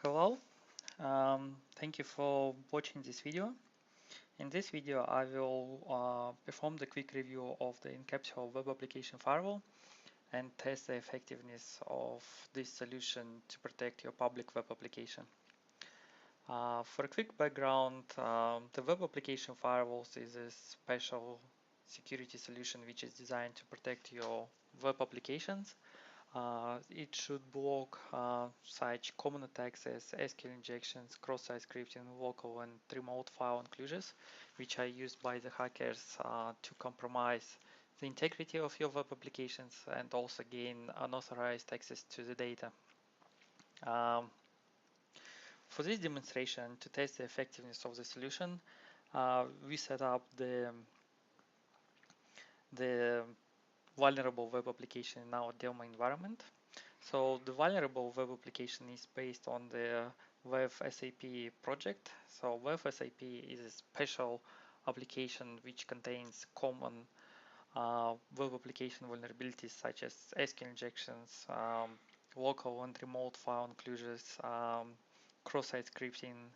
Hello, thank you for watching this video. In this video, I will perform the quick review of the Incapsula web application firewall and test the effectiveness of this solution to protect your public web application. For a quick background, the web application firewalls is a special security solution which is designed to protect your web applications. It should block such common attacks as SQL injections, cross-site scripting, local and remote file inclusions, which are used by the hackers to compromise the integrity of your web applications and also gain unauthorized access to the data. Um, for this demonstration, to test the effectiveness of the solution, we set up the vulnerable web application in our demo environment. So the vulnerable web application is based on the WAF SAP project. So WAF SAP is a special application which contains common web application vulnerabilities such as SQL injections, local and remote file inclusions, cross-site scripting,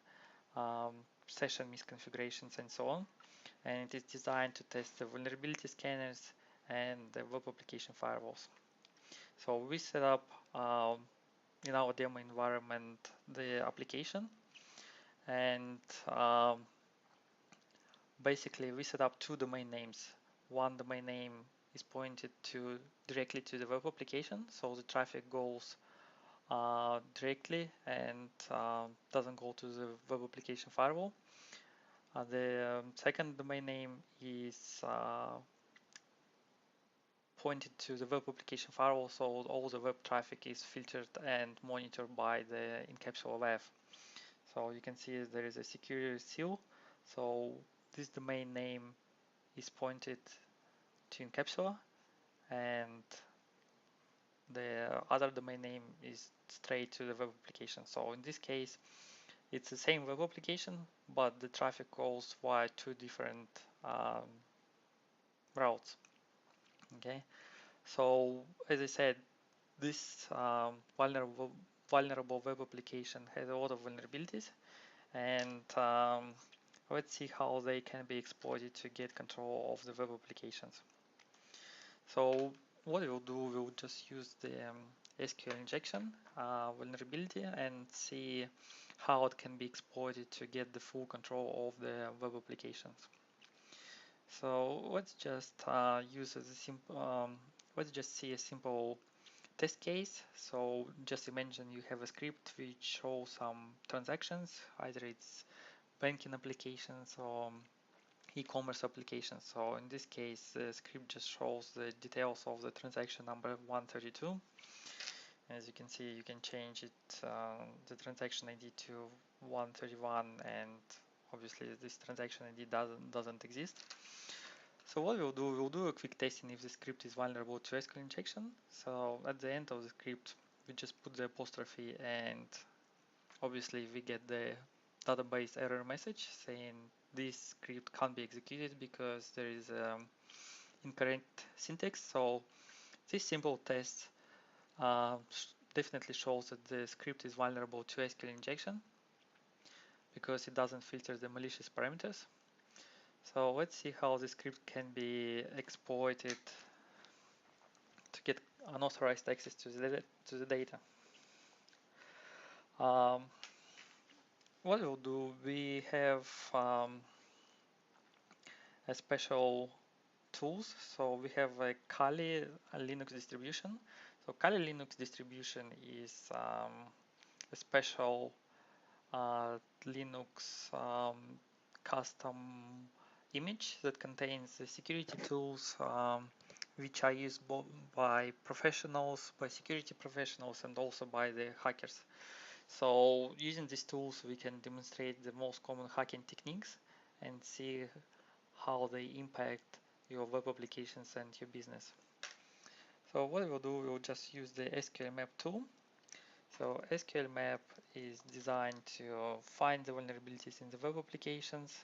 um, session misconfigurations, and so on. And it is designed to test the vulnerability scanners and the web application firewalls. So we set up in our demo environment the application, and basically we set up two domain names. One domain name is pointed to directly to the web application, so the traffic goes directly and doesn't go to the web application firewall. The second domain name is pointed to the web application firewall, so all the web traffic is filtered and monitored by the Incapsula WAF. So you can see there is a security seal. So this domain name is pointed to Incapsula, and the other domain name is straight to the web application. So in this case, it's the same web application, but the traffic goes via two different routes. Okay, so as I said, this vulnerable web application has a lot of vulnerabilities, and let's see how they can be exploited to get control of the web applications. So what we'll do, we'll just use the SQL injection vulnerability and see how it can be exploited to get the full control of the web applications. So let's just use as a simple, let's just see a simple test case. So just imagine you have a script which shows some transactions, either it's banking applications or e-commerce applications. So in this case, the script just shows the details of the transaction number 132. As you can see, you can change it, the transaction ID to 131, and obviously this transaction ID doesn't exist. So what we'll do a quick testing if the script is vulnerable to SQL injection. So at the end of the script, we just put the apostrophe, and obviously we get the database error message saying this script can't be executed because there is incorrect syntax. So this simple test definitely shows that the script is vulnerable to SQL injection because it doesn't filter the malicious parameters. So let's see how the script can be exploited to get unauthorized access to the data. What we'll do, we have a special tools. So we have a Kali Linux distribution. So Kali Linux distribution is a special Linux custom image that contains the security tools which are used by professionals, by security professionals, and also by the hackers. So using these tools, we can demonstrate the most common hacking techniques and see how they impact your web applications and your business. So what we'll do, we'll just use the SQL map tool. So SQL map is designed to find the vulnerabilities in the web applications,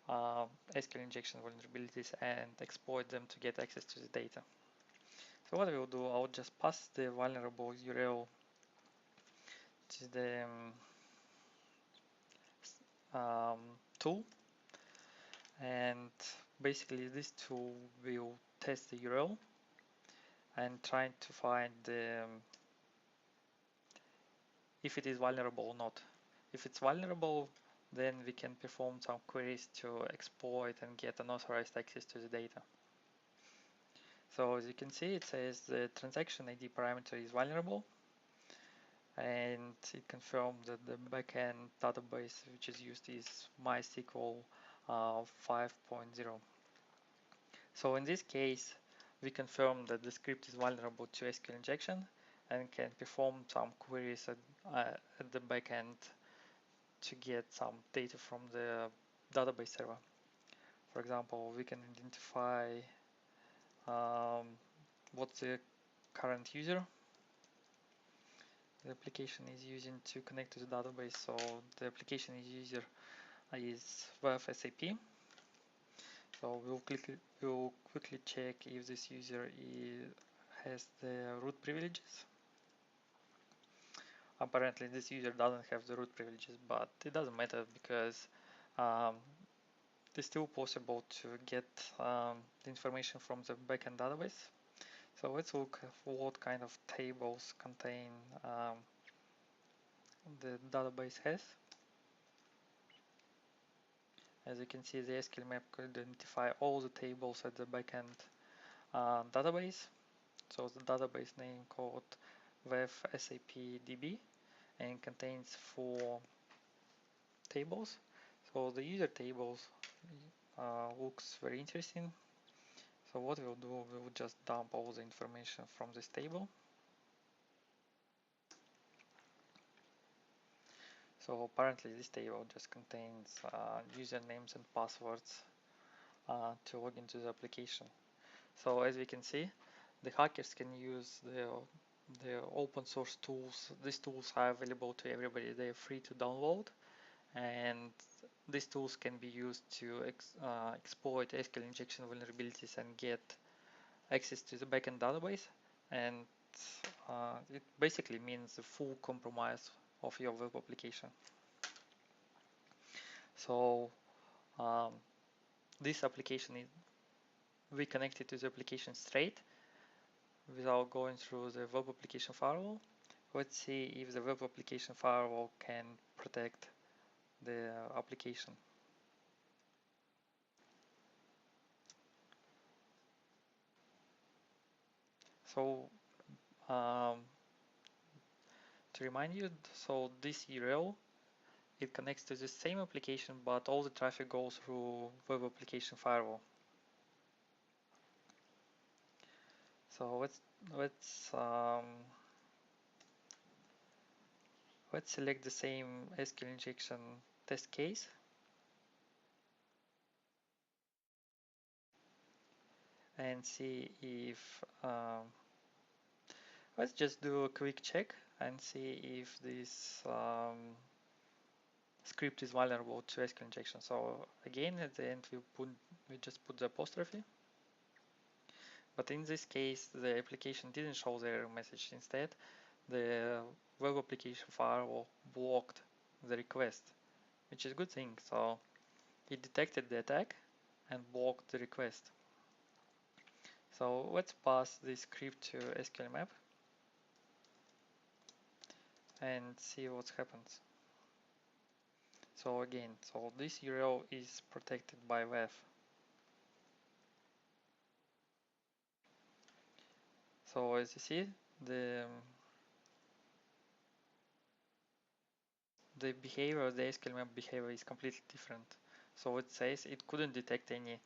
SQL injection vulnerabilities, and exploit them to get access to the data. So what we'll do, I'll just pass the vulnerable URL to the tool, and basically this tool will test the URL and trying to find if it is vulnerable or not. If it's vulnerable, then we can perform some queries to exploit and get unauthorized access to the data. So as you can see, it says the transaction ID parameter is vulnerable, and it confirmed that the backend database which is used is MySQL 5.0. So in this case, we confirm that the script is vulnerable to SQL injection and can perform some queries at the backend to get some data from the database server. For example, we can identify what the current user the application is using to connect to the database. So the application user is WAF SAP. So we'll quickly check if this user has the root privileges. Apparently this user doesn't have the root privileges, but it doesn't matter because it's still possible to get the information from the backend database. So let's look at what kind of tables contain the database has. As you can see, the SQL map could identify all the tables at the backend database. So the database name called WAF SAP DB and contains 4 tables. So the user tables looks very interesting. So what we'll do, we'll just dump all the information from this table. So apparently this table just contains usernames and passwords to log into the application. So as we can see, the hackers can use the open source tools. These tools are available to everybody. They are free to download, and these tools can be used to exploit SQL injection vulnerabilities and get access to the backend database. And it basically means the full compromise of your web application. So this application we connected to the application straight without going through the web application firewall. Let's see if the web application firewall can protect the application. So to remind you, so this URL, it connects to the same application, but all the traffic goes through web application firewall. So let's select the same SQL injection test case. And see if let's just do a quick check and see if this script is vulnerable to SQL injection. So again, at the end we just put the apostrophe, but in this case the application didn't show the error message. Instead, the web application firewall blocked the request, which is a good thing. So it detected the attack and blocked the request. So let's pass this script to SQL map and see what happens. So again, so this URL is protected by WAF. So as you see, the behavior, the SQL map behavior is completely different. So it says it couldn't detect any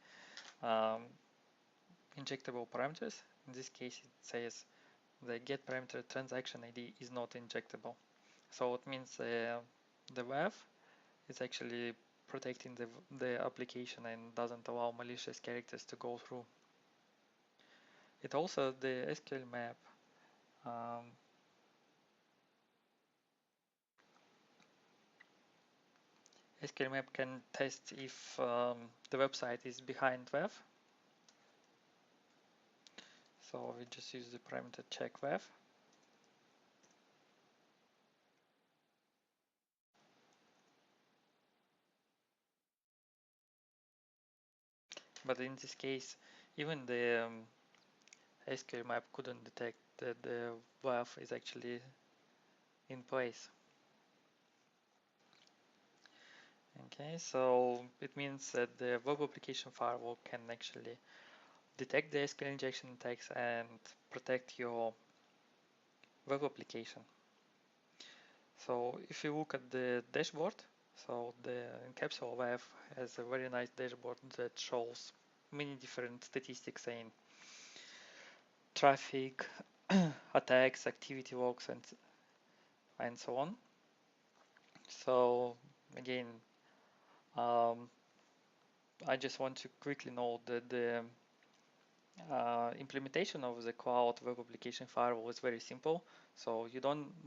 injectable parameters. In this case, it says the get parameter transaction ID is not injectable. So it means the WAF is actually protecting the application and doesn't allow malicious characters to go through. It also, the SQL map SQL map can test if the website is behind WAF. So we just use the parameter check WAF. But in this case, even the SQL map couldn't detect that the WAF is actually in place. Okay, so it means that the web application firewall can actually detect the SQL injection attacks and protect your web application. So if you look at the dashboard, so the Incapsula WAF has a very nice dashboard that shows many different statistics in traffic, attacks, activity logs, and so on. So again, um, I just want to quickly note that the implementation of the cloud web application firewall is very simple. So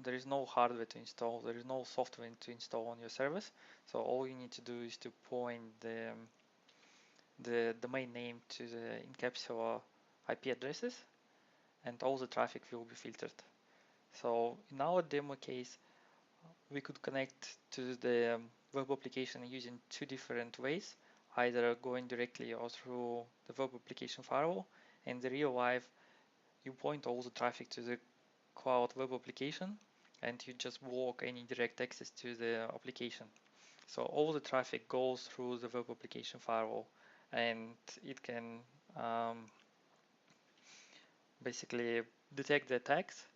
there is no hardware to install, there is no software to install on your service. So all you need to do is to point the domain name to the Incapsula IP addresses, and all the traffic will be filtered. So in our demo case, we could connect to the web application using two different ways, either going directly or through the web application firewall. In the real life, you point all the traffic to the cloud web application and you just block any direct access to the application. So all the traffic goes through the web application firewall, and it can basically detect the attacks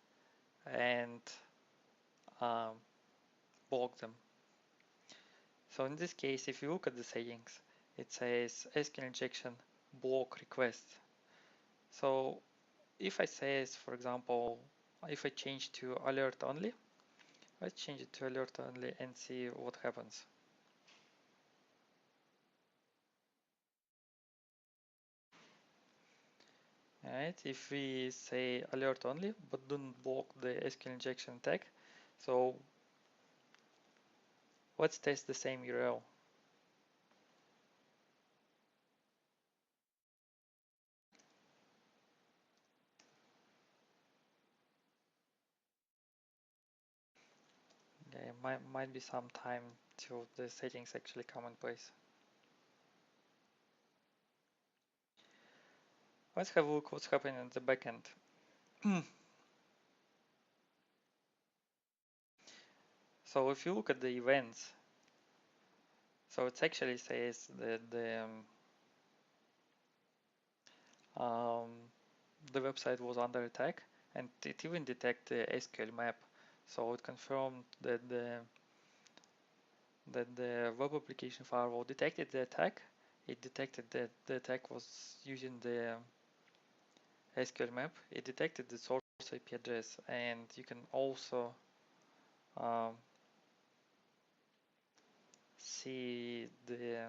and um, block them. So in this case, if you look at the settings, it says SQL injection block request. So if I say, for example, if I change to alert only, let's change it to alert only and see what happens. Alright, if we say alert only but don't block the SQL injection tag, so let's test the same URL. Okay, might be some time till the settings actually come in place. Let's have a look what's happening in the backend. So if you look at the events, so it actually says that the website was under attack, and it even detected the SQL map. So it confirmed that the web application firewall detected the attack. It detected that the attack was using the SQL map. It detected the source IP address, and you can also um, see the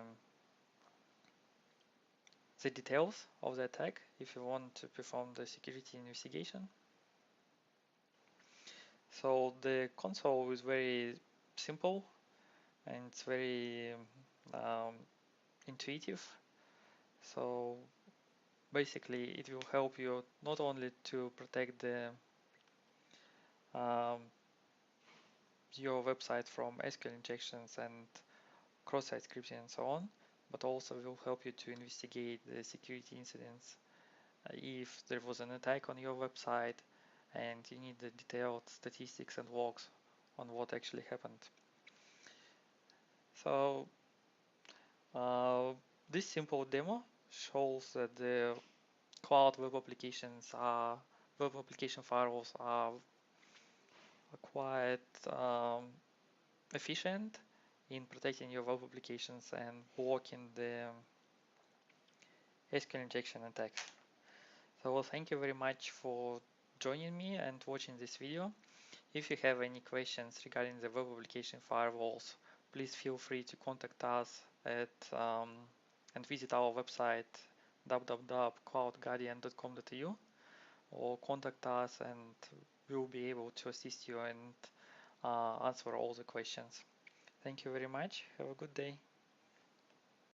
details of the attack if you want to perform the security investigation. So the console is very simple and it's very intuitive. So basically it will help you not only to protect um, your website from SQL injections and cross-site scripting and so on, but also will help you to investigate the security incidents if there was an attack on your website and you need the detailed statistics and logs on what actually happened. So this simple demo shows that the cloud web application firewalls are quite efficient in protecting your web applications and blocking the SQL injection attacks. So well, thank you very much for joining me and watching this video. If you have any questions regarding the web application firewalls, please feel free to contact us and visit our website www.cloudguardian.com.au, or contact us and we'll be able to assist you and answer all the questions. Thank you very much. Have a good day.